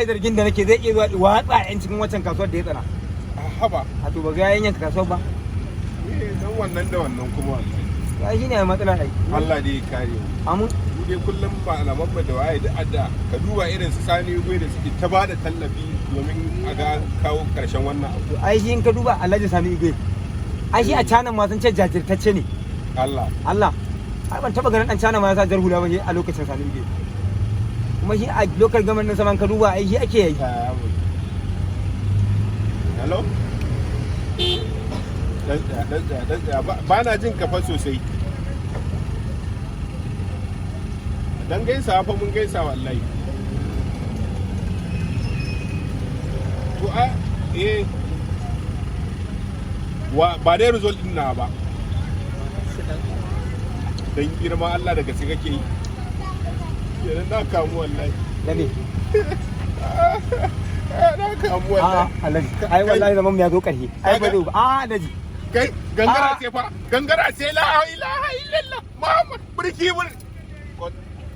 zargin da nake zai iya zuwa watsa yan cikin wancan kasuwar da ya tsana. Haba. A to ba ga yayin yanka kasuwar ba. Dan wannan da wannan kuma wallahi. Ya shi ne matsala ai. Allah dai ya kare mu. Amin. Mu dai kullum ba alaman ba da waye duk adda ka duba irin su sani goyi da suke ta bada tallafi domin a ga kawo karshen wannan abu. Ai shi in ka duba Alhaji Sani Igwe. Ai shi a canan ma sun ce jajirtacce ne. Allah. Allah. Ai ban taba ganin dan cana ma ya sa jar hula ba shi a lokacin Sani Igwe. Kuma shi a lokal gaman nan saman ka duba ai shi ake yi. Hello? Ba na jin kafa sosai. Dan gaisa fa mun gaisa wallahi. To ba dai result din na ba. Dan girma Allah daga sai kake yi. Yana na kamu wallahi. Dame. Na kamu wallahi. Alhaji. Ai wallahi zaman mu ya zo ƙarshe. Ai ba zo ba. Alhaji. Kai gangara ce fa. Gangara ce la ilaha illallah. Muhammad burki